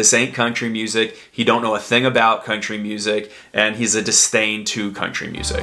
This ain't country music. He don't know a thing about country music, and he's a disdain to country music.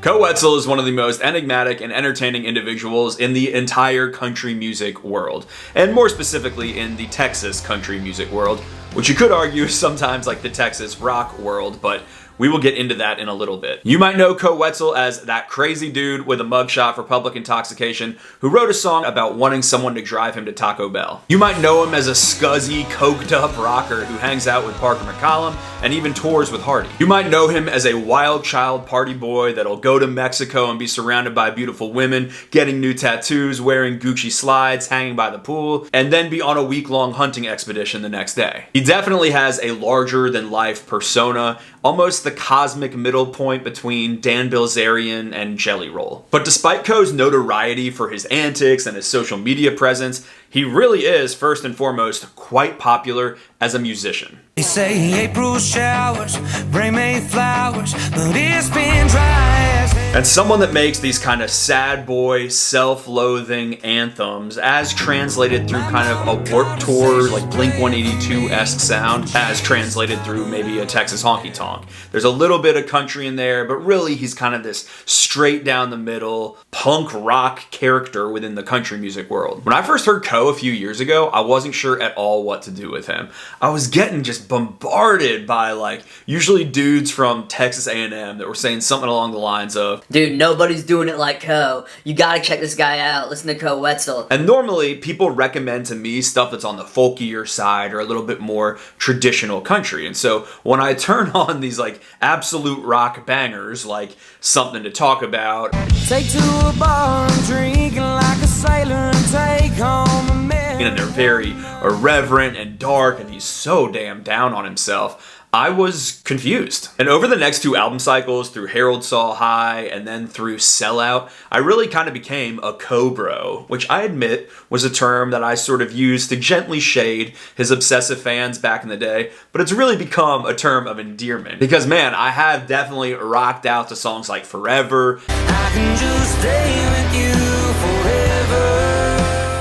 Koe Wetzel is one of the most enigmatic and entertaining individuals in the entire country music world, and more specifically in the Texas country music world, which you could argue is sometimes like the Texas rock world, but we will get into that in a little bit. You might know Koe Wetzel as that crazy dude with a mugshot for public intoxication who wrote a song about wanting someone to drive him to Taco Bell. You might know him as a scuzzy, coked up rocker who hangs out with Parker McCollum and even tours with Hardy. You might know him as a wild child party boy that'll go to Mexico and be surrounded by beautiful women, getting new tattoos, wearing Gucci slides, hanging by the pool, and then be on a week-long hunting expedition the next day. He definitely has a larger-than-life persona, almost the cosmic middle point between Dan Bilzerian and Jelly Roll. But despite Koe's notoriety for his antics and his social media presence, he really is, first and foremost, quite popular as a musician. They say April showers bring me flowers, but it's been dry as hell. And someone that makes these kind of sad boy, self-loathing anthems as translated through kind of a Warped Tour, like Blink-182-esque sound, as translated through maybe a Texas honky-tonk. There's a little bit of country in there, but really he's kind of this straight down the middle punk rock character within the country music world. When I first heard Koe a few years ago, I wasn't sure at all what to do with him. I was getting just bombarded by like usually dudes from Texas A&M that were saying something along the lines of, dude, nobody's doing it like Koe. You gotta check this guy out. Listen to Koe Wetzel. And normally people recommend to me stuff that's on the folkier side or a little bit more traditional country. And so when I turn on these like absolute rock bangers like Something to Talk About, Take to a bar and drinking like a sailor and take home a million. and they're very irreverent and dark, and he's so damn down on himself, I was confused. And over the next two album cycles, through Harold Saw High and then through Sellout, I really kind of became a Koe-bro, which I admit was a term that I sort of used to gently shade his obsessive fans back in the day, but it's really become a term of endearment. Because man, I have definitely rocked out to songs like Forever, I can just stay with you forever.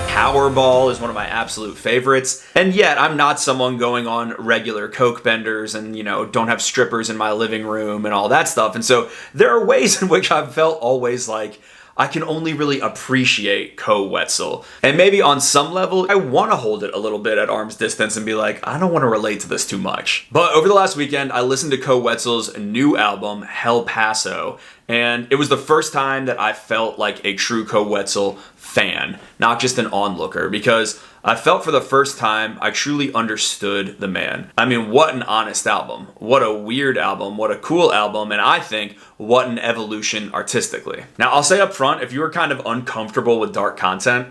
Powerball is one of my absolute favorites, and yet I'm not someone going on regular coke benders and, don't have strippers in my living room and all that stuff. And so there are ways in which I've felt always like I can only really appreciate Koe Wetzel. And maybe on some level, I want to hold it a little bit at arm's distance and be like, I don't want to relate to this too much. But over the last weekend, I listened to Koe Wetzel's new album, Hell Paso, and it was the first time that I felt like a true Koe Wetzel fan, not just an onlooker, because I felt for the first time I truly understood the man. I mean, what an honest album. What a weird album. What a cool album. And I think what an evolution artistically. Now, I'll say up front, if you were kind of uncomfortable with dark content,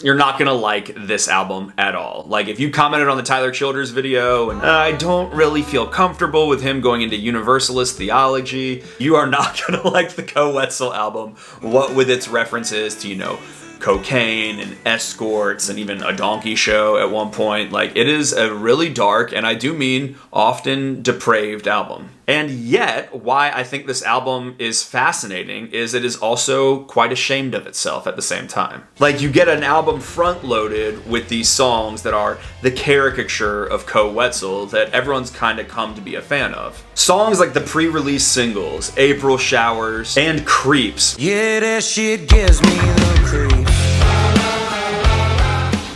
you're not gonna like this album at all. Like, if you commented on the Tyler Childers video and I don't really feel comfortable with him going into universalist theology, you are not gonna like the Koe Wetzel album, what with its references to, cocaine and escorts and even a donkey show at one point. Like, it is a really dark, and I do mean often depraved album. And yet, why I think this album is fascinating is it is also quite ashamed of itself at the same time. Like, you get an album front-loaded with these songs that are the caricature of Koe Wetzel that everyone's kind of come to be a fan of. Songs like the pre-release singles, April Showers, and Creeps. Yeah, that shit gives me the creeps.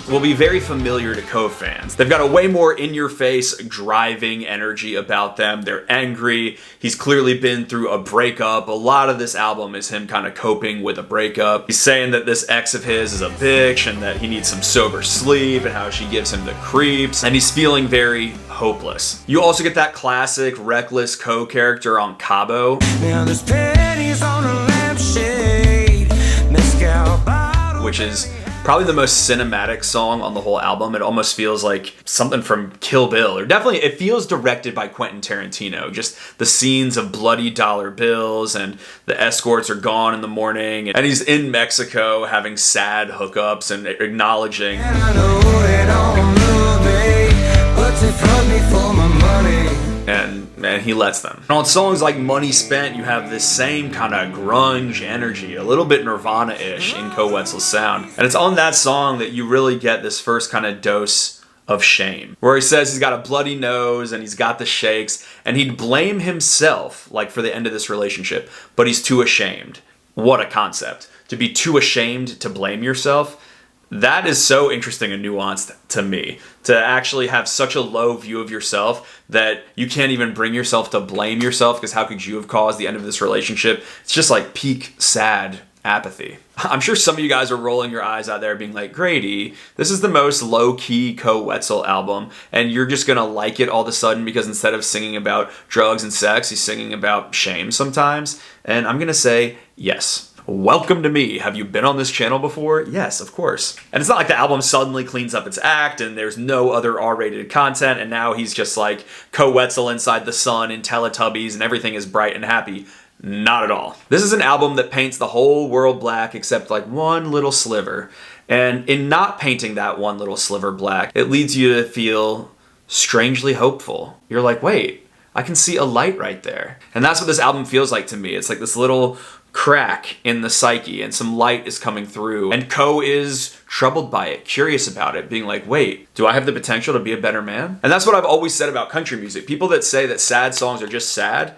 Will be very familiar to Koe fans. They've got a way more in-your-face, driving energy about them. They're angry. He's clearly been through a breakup. A lot of this album is him kind of coping with a breakup. He's saying that this ex of his is a bitch and that he needs some sober sleep and how she gives him the creeps. And he's feeling very hopeless. You also get that classic reckless Koe character on Cabo. Now there's pennies on a lampshade, mezcal bottle, which is probably the most cinematic song on the whole album. It almost feels like something from Kill Bill, or definitely it feels directed by Quentin Tarantino. Just the scenes of bloody dollar bills and the escorts are gone in the morning, and he's in Mexico having sad hookups and acknowledging, and I know they don't love me, but they fuck me for my money. and and he lets them. And on songs like Money Spent, you have this same kind of grunge energy, a little bit Nirvana-ish in Koe Wetzel's sound. And it's on that song that you really get this first kind of dose of shame, where he says he's got a bloody nose and he's got the shakes, and he'd blame himself, like, for the end of this relationship, but he's too ashamed. What a concept. To be too ashamed to blame yourself. That is so interesting and nuanced to me, to actually have such a low view of yourself that you can't even bring yourself to blame yourself, because how could you have caused the end of this relationship? It's just like peak sad apathy. I'm sure some of you guys are rolling your eyes out there being like, Grady, this is the most low-key Koe Wetzel album, and you're just gonna like it all of a sudden because instead of singing about drugs and sex, he's singing about shame sometimes. And I'm gonna say, yes. Welcome to me. Have you been on this channel before? Yes, of course. And it's not like the album suddenly cleans up its act and there's no other R-rated content and now he's just like Koe Wetzel inside the sun in Teletubbies and everything is bright and happy. Not at all. This is an album that paints the whole world black except like one little sliver. And in not painting that one little sliver black, it leads you to feel strangely hopeful. You're like, wait, I can see a light right there. And that's what this album feels like to me. It's like this little crack in the psyche and some light is coming through, and Koe is troubled by it, curious about it, being like, wait, do I have the potential to be a better man? And that's what I've always said about country music. People that say that sad songs are just sad,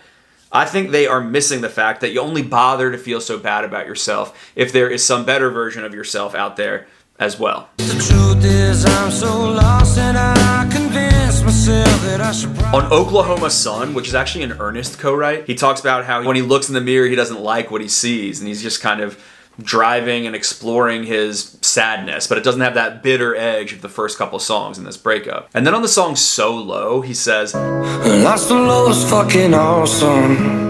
I think they are missing the fact that you only bother to feel so bad about yourself if there is some better version of yourself out there as well. The truth is I'm so lost and I convinced myself that I should. On Oklahoma Sun, which is actually an Ernest co-write, he talks about how when he looks in the mirror, he doesn't like what he sees, and he's just kind of driving and exploring his sadness, but it doesn't have that bitter edge of the first couple songs in this breakup. And then on the song So Low, he says, That's the lowest fucking awesome.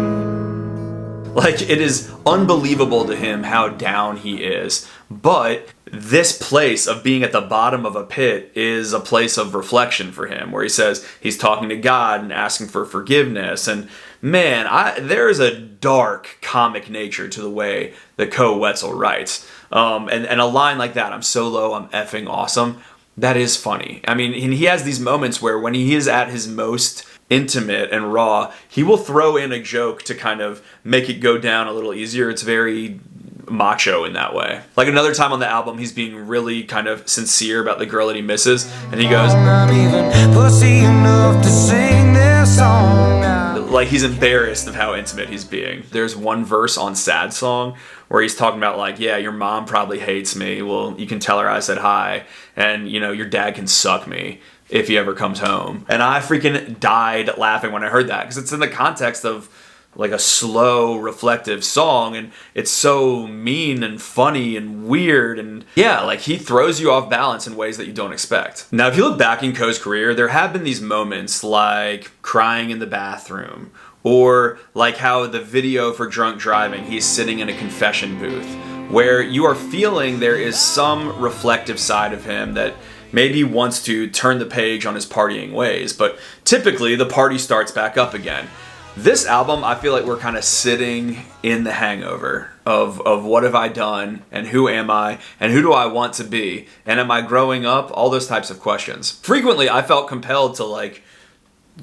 Like, it is unbelievable to him how down he is, but this place of being at the bottom of a pit is a place of reflection for him, where he says he's talking to God and asking for forgiveness. And man, there is a dark comic nature to the way that Koe Wetzel writes. And a line like that, I'm so low, I'm effing awesome, that is funny. I mean, he has these moments where when he is at his most intimate and raw, he will throw in a joke to kind of make it go down a little easier. It's very macho in that way. Like another time on the album, he's being really kind of sincere about the girl that he misses, and he goes, I'm even pussy enough to sing this song now. like he's embarrassed of how intimate he's being. There's one verse on Sad Song where he's talking about like, yeah, your mom probably hates me. Well, you can tell her I said hi, and you know, your dad can suck me if he ever comes home. And I freaking died laughing when I heard that, because it's in the context of like a slow, reflective song, and it's so mean and funny and weird, and yeah, like he throws you off balance in ways that you don't expect. Now, if you look back in Koe's career, there have been these moments like crying in the bathroom, or like how the video for Drunk Driving, he's sitting in a confession booth, where you are feeling there is some reflective side of him that maybe wants to turn the page on his partying ways, but typically the party starts back up again. This album, I feel like we're kind of sitting in the hangover of what have I done, and who am I, and who do I want to be, and am I growing up? All those types of questions. Frequently, I felt compelled to like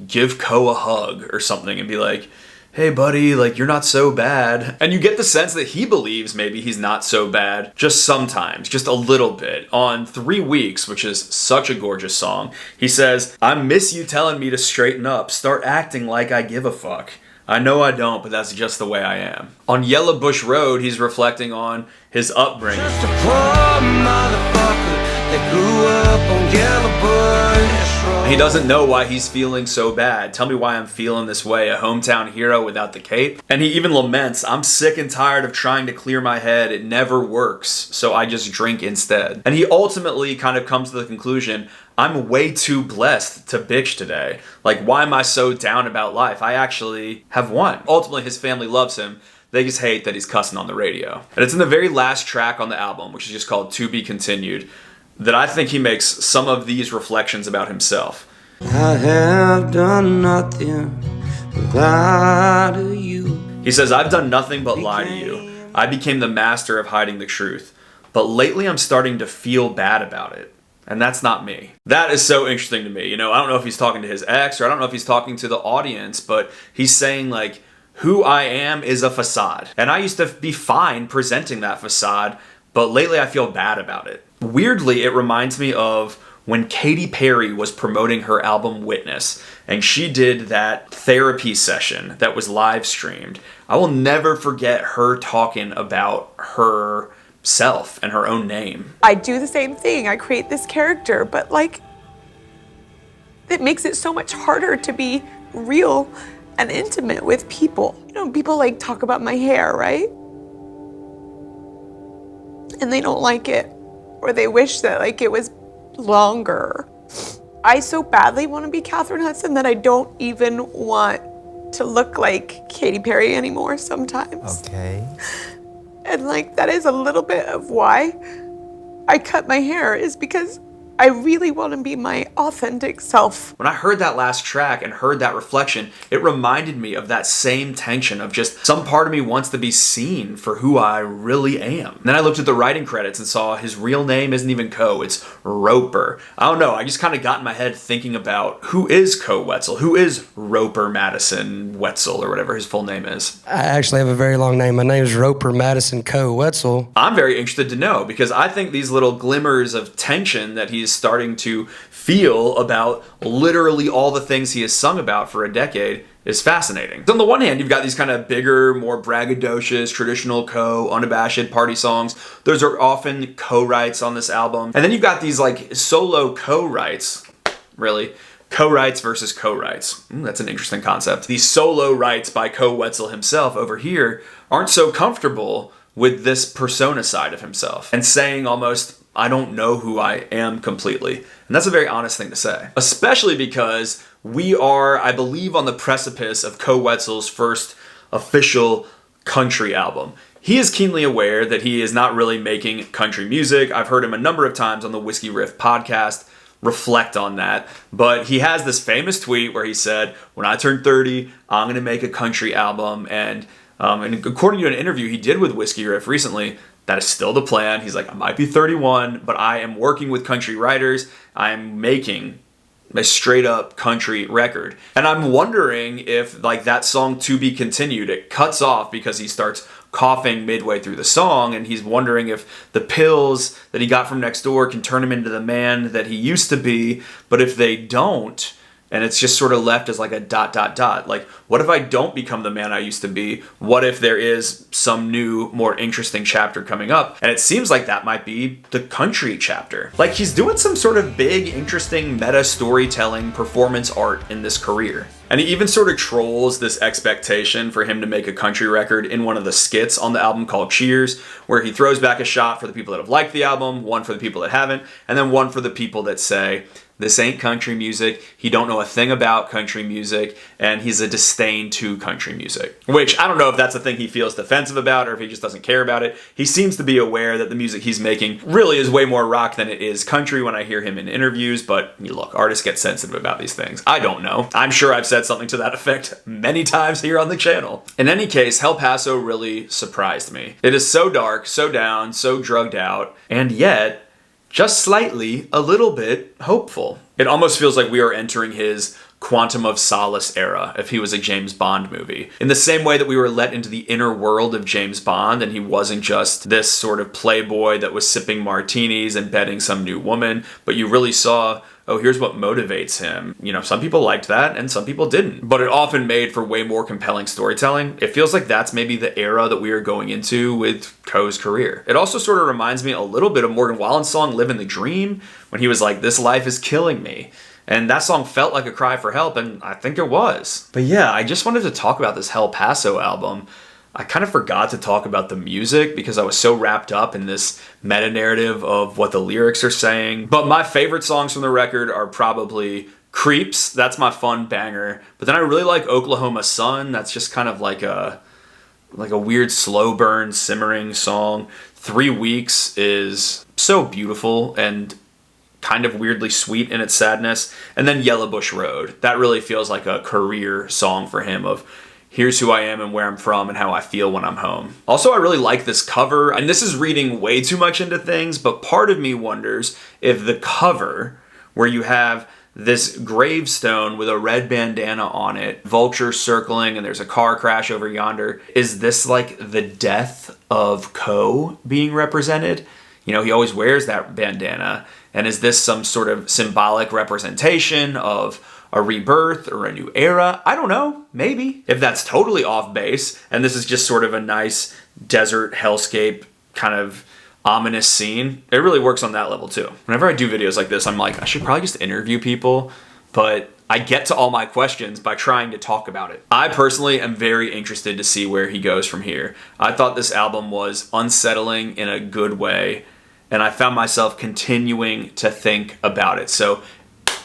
give Koe a hug or something and be like, hey buddy, like you're not so bad. And you get the sense that he believes maybe he's not so bad, just sometimes, just a little bit. On 3 Weeks, which is such a gorgeous song, he says, I miss you telling me to straighten up, start acting like I give a fuck. I know I don't, but that's just the way I am. On Yellow Bush Road, he's reflecting on his upbringing. Just a poor motherfucker that grew up on Yellow Bush Road. He doesn't know why he's feeling so bad. Tell me why I'm feeling this way, a hometown hero without the cape. And he even laments, I'm sick and tired of trying to clear my head. It never works, so I just drink instead. And he ultimately kind of comes to the conclusion, I'm way too blessed to bitch today. Like, why am I so down about life? I actually have won. Ultimately, his family loves him. They just hate that he's cussing on the radio. And it's in the very last track on the album, which is just called To Be Continued, that I think he makes some of these reflections about himself. I have done nothing but lie to you. He says, I've done nothing but lie to you. I became the master of hiding the truth. But lately I'm starting to feel bad about it. And that's not me. That is so interesting to me. You know, I don't know if he's talking to his ex or I don't know if he's talking to the audience, but he's saying like, who I am is a facade. And I used to be fine presenting that facade, but lately I feel bad about it. Weirdly, it reminds me of when Katy Perry was promoting her album Witness, and she did that therapy session that was live streamed. I will never forget her talking about herself and her own name. I do the same thing. I create this character, but like, it makes it so much harder to be real and intimate with people. You know, people like talk about my hair, right? And they don't like it, or they wish that like it was longer. I so badly want to be Katherine Hudson that I don't even want to look like Katy Perry anymore sometimes. Okay. And like, that is a little bit of why I cut my hair, is because I really want to be my authentic self. When I heard that last track and heard that reflection, it reminded me of that same tension of just some part of me wants to be seen for who I really am. And then I looked at the writing credits and saw his real name isn't even Koe, it's Roper. I don't know, I just kind of got in my head thinking about who is Koe Wetzel? Who is Roper Madison Wetzel or whatever his full name is? I actually have a very long name. My name is Roper Madison Koe Wetzel. I'm very interested to know because I think these little glimmers of tension that he's starting to feel about literally all the things he has sung about for a decade is fascinating. So on the one hand, you've got these kind of bigger, more braggadocious, traditional Koe, unabashed party songs. Those are often co-writes on this album. And then you've got these like solo co-writes, really. Co-writes versus co-writes. That's an interesting concept. These solo writes by Koe Wetzel himself over here aren't so comfortable with this persona side of himself and saying almost, I don't know who I am completely. And that's a very honest thing to say. Especially because we are, I believe, on the precipice of Koe Wetzel's first official country album. He is keenly aware that he is not really making country music. I've heard him a number of times on the Whiskey Riff podcast reflect on that. But he has this famous tweet where he said, when I turn 30, I'm going to make a country album. And according to an interview he did with Whiskey Riff recently, that is still the plan. He's like, I might be 31, but I am working with country writers. I'm making a straight up country record. And I'm wondering if like that song To Be Continued, it cuts off because he starts coughing midway through the song, and he's wondering if the pills that he got from next door can turn him into the man that he used to be, but if they don't, and it's just sort of left as like a ... Like, what if I don't become the man I used to be? What if there is some new, more interesting chapter coming up? And it seems like that might be the country chapter. Like, he's doing some sort of big, interesting meta storytelling performance art in this career. And he even sort of trolls this expectation for him to make a country record in one of the skits on the album called Cheers, where he throws back a shot for the people that have liked the album, one for the people that haven't, and then one for the people that say, this ain't country music, he don't know a thing about country music, and he's a disdain to country music. Which, I don't know if that's a thing he feels defensive about or if he just doesn't care about it. He seems to be aware that the music he's making really is way more rock than it is country when I hear him in interviews, but look, artists get sensitive about these things. I don't know. I'm sure I've said something to that effect many times here on the channel. In any case, Hell Paso really surprised me. It is so dark, so down, so drugged out, and yet just slightly, a little bit hopeful. It almost feels like we are entering his Quantum of Solace era if he was a James Bond movie. In the same way that we were let into the inner world of James Bond and he wasn't just this sort of playboy that was sipping martinis and betting some new woman, but you really saw, oh, here's what motivates him. Some people liked that and some people didn't. But it often made for way more compelling storytelling. It feels like that's maybe the era that we are going into with Koe's career. It also sort of reminds me a little bit of Morgan Wallen's song Living the Dream, when he was like, this life is killing me. And that song felt like a cry for help, and I think it was. But yeah, I just wanted to talk about this Hell Paso album. I kind of forgot to talk about the music because I was so wrapped up in this meta-narrative of what the lyrics are saying. But my favorite songs from the record are probably Creeps. That's my fun banger. But then I really like Oklahoma Sun. That's just kind of like a weird slow burn simmering song. 3 Weeks is so beautiful and kind of weirdly sweet in its sadness. And then Yellow Bush Road. That really feels like a career song for him of here's who I am and where I'm from and how I feel when I'm home. Also, I really like this cover, and this is reading way too much into things, but part of me wonders if the cover, where you have this gravestone with a red bandana on it, vultures circling, and there's a car crash over yonder, is this like the death of Koe being represented? You know, he always wears that bandana, and is this some sort of symbolic representation of a rebirth or a new era? I don't know, maybe. If that's totally off base, and this is just sort of a nice desert hellscape kind of ominous scene, it really works on that level too. Whenever I do videos like this, I'm like, I should probably just interview people, but I get to all my questions by trying to talk about it. I personally am very interested to see where he goes from here. I thought this album was unsettling in a good way, and I found myself continuing to think about it. So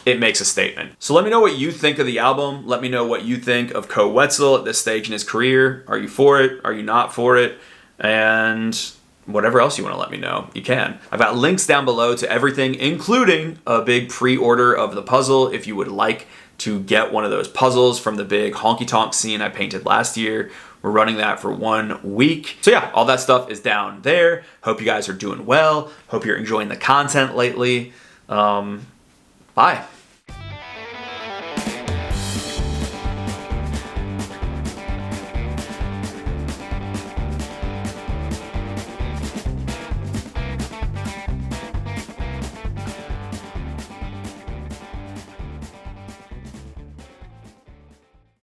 it makes a statement. So let me know what you think of the album. Let me know what you think of Koe Wetzel at this stage in his career. Are you for it? Are you not for it? And whatever else you want to let me know, you can. I've got links down below to everything, including a big pre-order of the puzzle if you would like to get one of those puzzles from the big honky tonk scene I painted last year. We're running that for 1 week. So yeah, all that stuff is down there. Hope you guys are doing well. Hope you're enjoying the content lately. Bye.